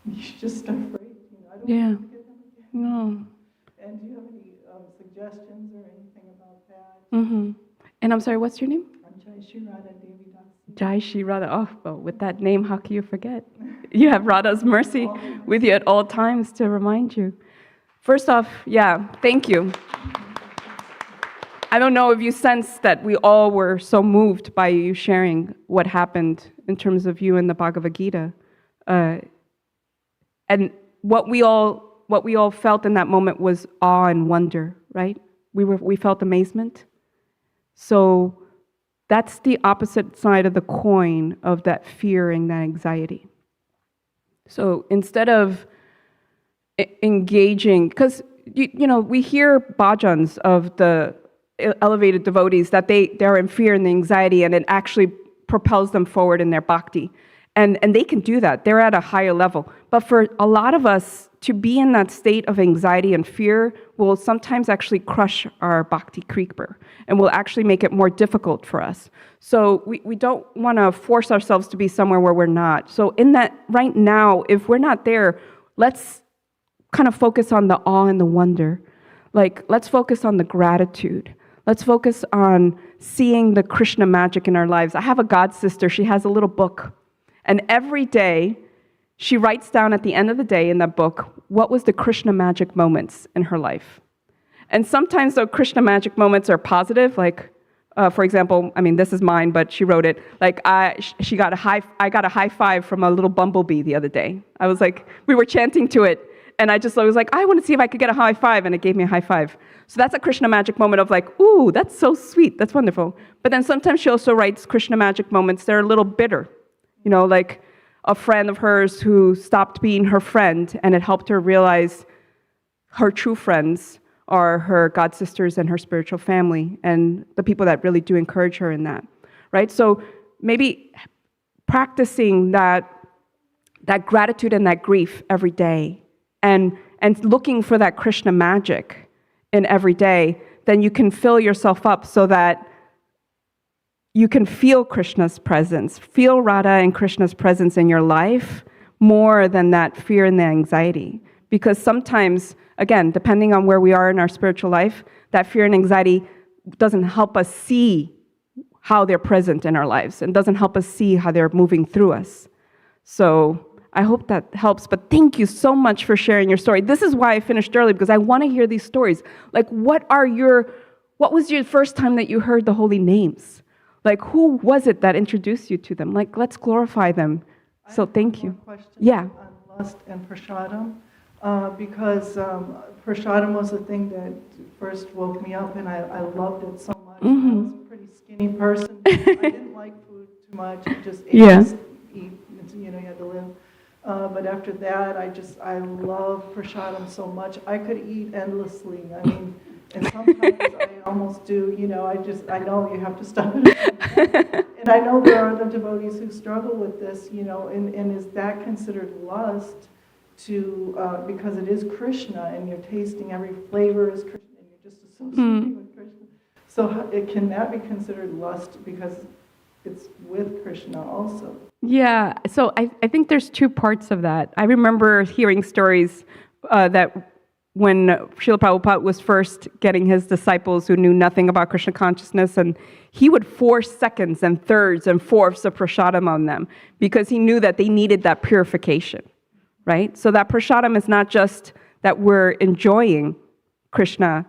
you're just afraid. I don't want to forget him again. No. And do you have any suggestions or anything about that? And I'm sorry, what's your name? I'm Jai Shri Radha Devi Das. Jai Shri Radha. Oh, well, with that name, how can you forget? You have Radha's mercy with you at all times to remind you. First off, thank you. I don't know if you sensed that we all were so moved by you sharing what happened in terms of you and the Bhagavad Gita. And what we all felt in that moment was awe and wonder, right? We felt amazement. So that's the opposite side of the coin of that fear and that anxiety. So instead of engaging, because we hear bhajans of the elevated devotees that they're in fear and anxiety, and it actually propels them forward in their bhakti. And they can do that. They're at a higher level. But for a lot of us, to be in that state of anxiety and fear will sometimes actually crush our bhakti creeper and will actually make it more difficult for us. So we don't want to force ourselves to be somewhere where we're not. So in that right now, if we're not there, let's kind of focus on the awe and the wonder. Like, let's focus on the gratitude. Let's focus on seeing the Krishna magic in our lives. I have a god sister. She has a little book. And every day, she writes down at the end of the day in that book, what was the Krishna magic moments in her life. And sometimes those Krishna magic moments are positive, like, for example, I mean, this is mine, but she wrote it, like, I got a high five from a little bumblebee the other day. I was like, we were chanting to it, and I was like, I want to see if I could get a high five, and it gave me a high five. So that's a Krishna magic moment of like, ooh, that's so sweet, that's wonderful. But then sometimes she also writes Krishna magic moments that are a little bitter, like a friend of hers who stopped being her friend, and it helped her realize her true friends are her god sisters and her spiritual family, and the people that really do encourage her in that, right? So maybe practicing that gratitude and that grief every day, and looking for that Krishna magic in every day, then you can fill yourself up so that you can feel Krishna's presence, feel Radha and Krishna's presence in your life more than that fear and the anxiety. Because sometimes, again, depending on where we are in our spiritual life, that fear and anxiety doesn't help us see how they're present in our lives and doesn't help us see how they're moving through us. So I hope that helps. But thank you so much for sharing your story. This is why I finished early, because I want to hear these stories. Like, what was your first time that you heard the holy names? Like, who was it that introduced you to them? Like, let's glorify them. So thank you. Question Yeah. on lust and prasadam, because prasadam was the thing that first woke me up, and I loved it so much. I was a pretty skinny person. I didn't like food too much. I just ate, eat, you had to live. But after that, I love prasadam so much. I could eat endlessly. I mean, and sometimes I almost do, I know you have to stop it. And I know there are other devotees who struggle with this, and is that considered lust because it is Krishna and you're tasting every flavor is Krishna and you're just associating with Krishna. So can that be considered lust because it's with Krishna also? Yeah, so I think there's two parts of that. I remember hearing stories that when Srila Prabhupada was first getting his disciples who knew nothing about Krishna consciousness, and he would force seconds and thirds and fourths of prasadam on them because he knew that they needed that purification, right? So that prasadam is not just that we're enjoying Krishna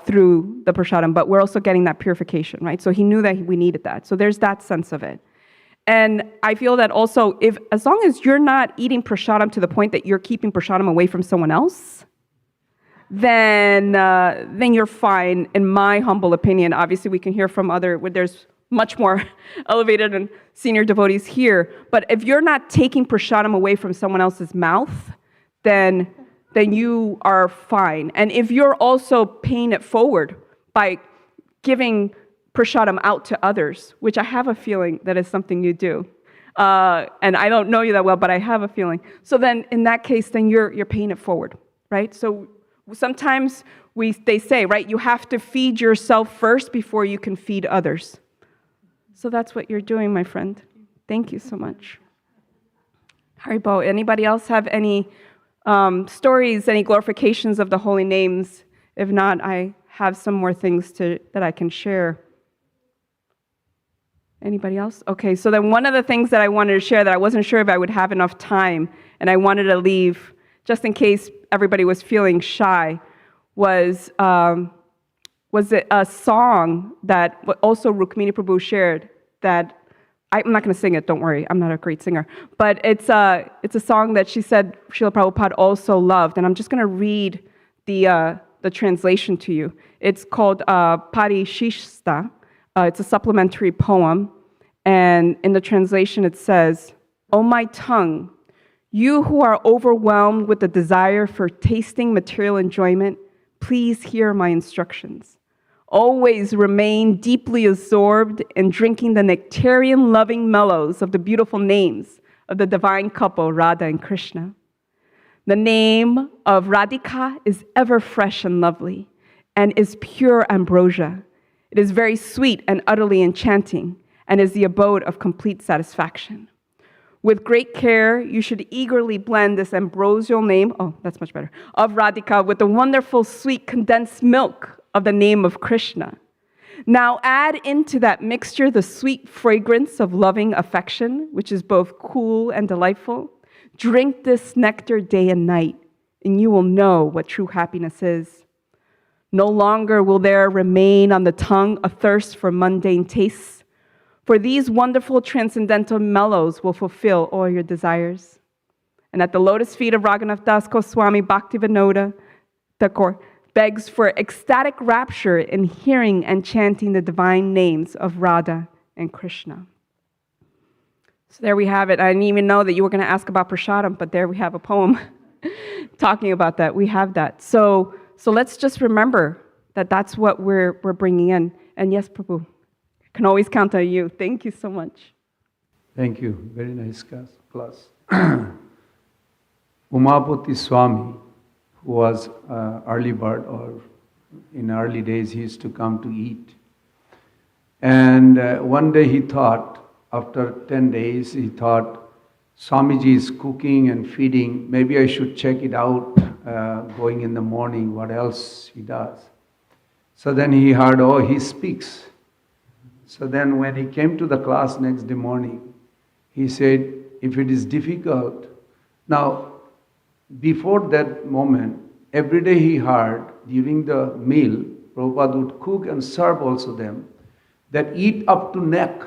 through the prasadam, but we're also getting that purification, right? So he knew that we needed that. So there's that sense of it. And I feel that also, as long as you're not eating prasadam to the point that you're keeping prasadam away from someone else, then you're fine, in my humble opinion. Obviously, we can hear from there's much more elevated and senior devotees here. But if you're not taking prasadam away from someone else's mouth, then you are fine. And if you're also paying it forward by giving prasadam out to others, which I have a feeling that is something you do. And I don't know you that well, but I have a feeling. So then in that case, then you're paying it forward, right? So sometimes they say, right, you have to feed yourself first before you can feed others. So that's what you're doing, my friend. Thank you so much. Haribo, anybody else have any stories, any glorifications of the holy names? If not, I have some more things that I can share. Anybody else? Okay, so then one of the things that I wanted to share that I wasn't sure if I would have enough time, and I wanted to leave just in case everybody was feeling shy, was it a song that also Rukmini Prabhu shared that I'm not going to sing it, don't worry, I'm not a great singer, but it's a song that she said Srila Prabhupada also loved, and I'm just going to read the translation to you. It's called Parishishta. It's a supplementary poem, and in the translation it says, "O my tongue, you who are overwhelmed with the desire for tasting material enjoyment, please hear my instructions. Always remain deeply absorbed in drinking the nectarian loving mellows of the beautiful names of the divine couple, Radha and Krishna. The name of Radhika is ever fresh and lovely, and is pure ambrosia. It is very sweet and utterly enchanting, and is the abode of complete satisfaction. With great care, you should eagerly blend this ambrosial name, oh, that's much better, of Radhika with the wonderful sweet condensed milk of the name of Krishna. Now add into that mixture the sweet fragrance of loving affection, which is both cool and delightful. Drink this nectar day and night, and you will know what true happiness is. No longer will there remain on the tongue a thirst for mundane tastes, for these wonderful transcendental mellows will fulfill all your desires. And at the lotus feet of Raghunath Das Goswami, Bhaktivinoda Thakur begs for ecstatic rapture in hearing and chanting the divine names of Radha and Krishna. So there we have it. I didn't even know that you were going to ask about Prasadam, but there we have a poem talking about that. We have that. So let's just remember that that's what we're bringing in. And yes, Prabhu. Can always count on you. Thank you so much. Thank you. Very nice class. Umapati Swami, who was early bird, or in early days he used to come to eat. And one day he thought, after 10 days, he thought, Swamiji is cooking and feeding. Maybe I should check it out going in the morning, what else he does. So then he heard, oh, he speaks. So then when he came to the class next day morning, he said, if it is difficult, now before that moment, every day he heard during the meal, Prabhupada would cook and serve also them, that eat up to neck.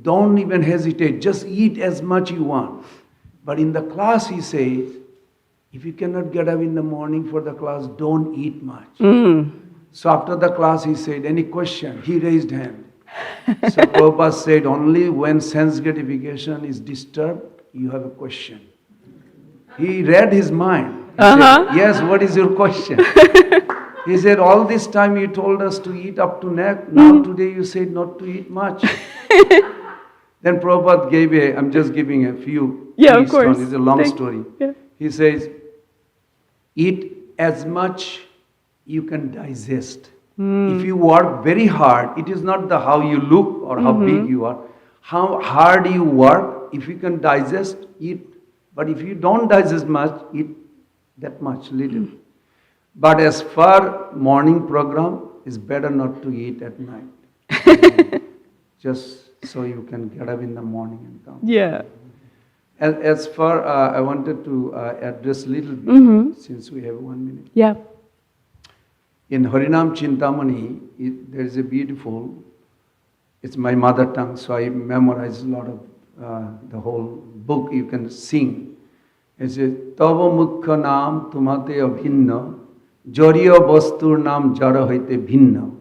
Don't even hesitate, just eat as much you want. But in the class he says, if you cannot get up in the morning for the class, don't eat much. So after the class, he said, any question? He raised hand. So Prabhupada said, only when sense gratification is disturbed, you have a question. He read his mind. He said, yes, what is your question? He said, all this time you told us to eat up to neck. Now today you said not to eat much. Then Prabhupada gave I'm just giving a few. Yeah, of course. It's a long story. Yeah. He says, eat as much you can digest. If you work very hard, it is not the how you look or how big you are. How hard you work, if you can digest, eat. But if you don't digest much, eat that much, little. But as far morning program, it's better not to eat at night. Just so you can get up in the morning and come. Yeah. As far, I wanted to address a little bit, since we have 1 minute. Yeah. In Harinam Chintamani, there's a beautiful, it's my mother tongue, so I memorize a lot of the whole book you can sing. It says, Tava Mukha Naam Tumate Abhinna, Jariya Bastur Naam Jara Hoite Bhinna.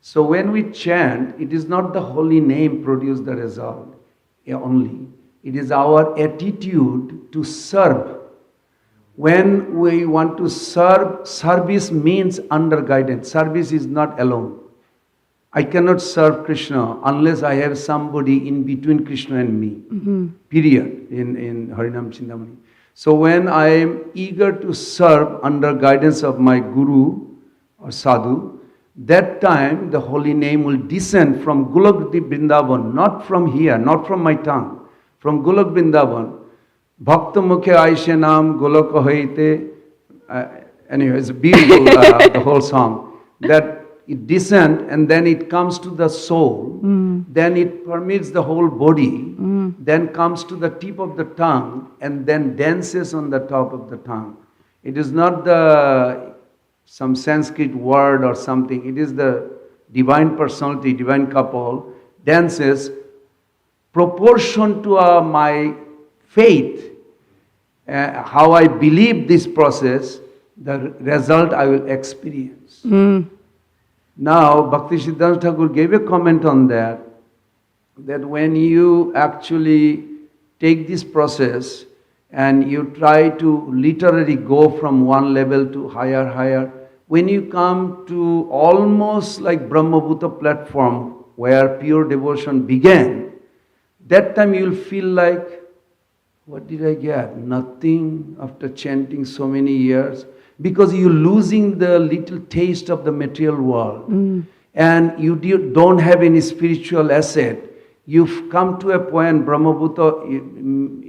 So when we chant, it is not the holy name produce the result only. It is our attitude to serve. When we want to serve, service means under guidance. Service is not alone. I cannot serve Krishna unless I have somebody in between Krishna and me. Period. In Harinam Chintamani. So when I am eager to serve under guidance of my guru or sadhu, that time the holy name will descend from Golok Vrindavan, not from here, not from my tongue, from Golok Vrindavan. Bhakta Mukhe Aishe Naam Golok Hoite. Anyway, it's beautiful, the whole song. That it descends and then it comes to the soul, then it permeates the whole body, then comes to the tip of the tongue and then dances on the top of the tongue. It is not some Sanskrit word or something, it is the divine personality, divine couple, dances proportion to my faith, how I believe this process, the result I will experience. Now, Bhakti Siddhanta Thakur gave a comment on that when you actually take this process and you try to literally go from one level to higher, when you come to almost like Brahmabhuta platform where pure devotion began, that time you'll feel like, what did I get? Nothing after chanting so many years. Because you're losing the little taste of the material world. And you don't have any spiritual asset. You've come to a point, Brahmabhuta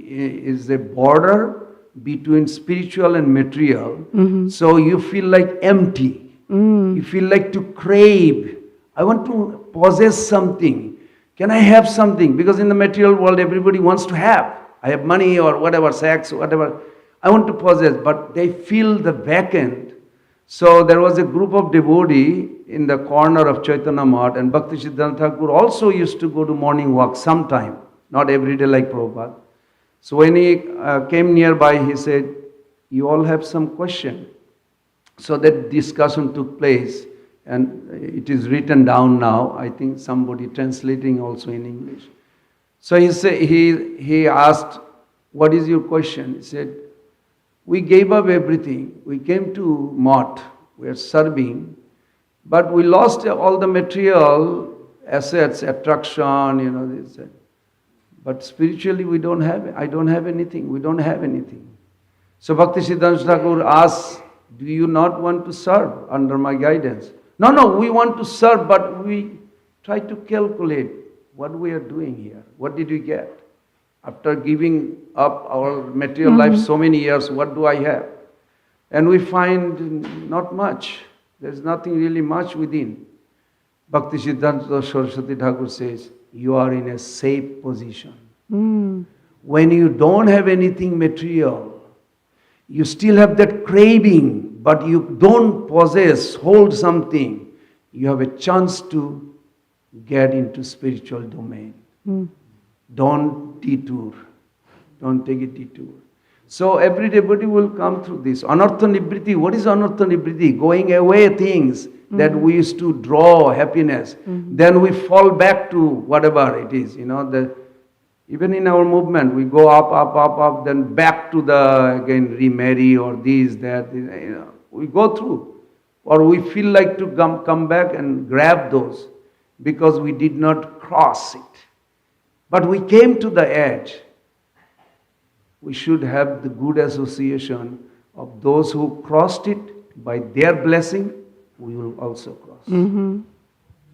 is a border between spiritual and material. So you feel like empty. You feel like to crave. I want to possess something. Can I have something? Because in the material world, everybody wants to have. I have money or whatever, sex, whatever. I want to possess, but they feel the vacant. So there was a group of devotee in the corner of Chaitanya Math, and Bhakti Siddhanta Thakur also used to go to morning walk sometime, not every day like Prabhupada. So when he came nearby, he said, you all have some question. So that discussion took place, and it is written down now. I think somebody translating also in English. So he asked, what is your question? He said, we gave up everything. We came to Math. We are serving. But we lost all the material assets, attraction, this. But spiritually I don't have anything. We don't have anything. So Bhakti Siddhanta Thakur asked, do you not want to serve under my guidance? No, we want to serve, but we try to calculate what we are doing here. What did we get? After giving up our material life so many years, what do I have? And we find not much. There's nothing really much within. Bhakti Siddhanta Saraswati Thakur says, you are in a safe position. When you don't have anything material, you still have that craving, but you don't possess, hold something. You have a chance to get into spiritual domain. Don't detour. Don't take a detour. So every devotee will come through this. Anartha nibriti. What is anartha nibriti? Going away things that we used to draw happiness. Then we fall back to whatever it is. Even in our movement, we go up, then back to again remarry or this, that. We go through. Or we feel like to come back and grab those because we did not cross it. But we came to the edge. We should have the good association of those who crossed it. By their blessing, we will also cross. And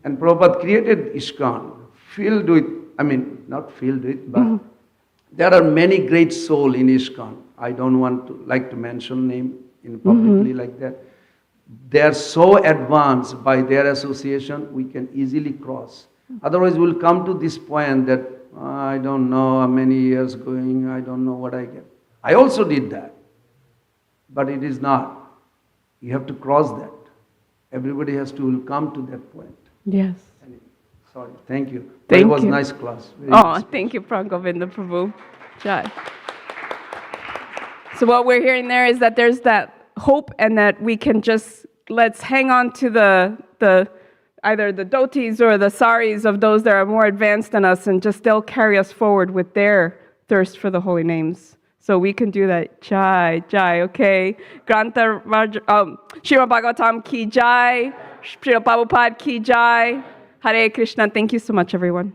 Prabhupada created ISKCON, filled with, not filled with, but there are many great souls in ISKCON. I don't want to like to mention name in publicly like that. They are so advanced by their association, we can easily cross. Otherwise, we'll come to this point that I don't know how many years going, I don't know what I get. I also did that. But it is not. You have to cross that. Everybody has to come to that point. Yes. Sorry, thank you. But Thank it was you. nice class. Very Oh, nice. thank you, Govinda Prabhu. Jai. So what we're hearing there is that there's that hope, and that we can let's hang on to the either the dotis or the saris of those that are more advanced than us, and just they'll carry us forward with their thirst for the holy names. So we can do that. Jai, okay. Grantha Srimad Bhagavatam ki jai. Srila Prabhupada ki jai. Hare Krishna. Thank you so much, everyone.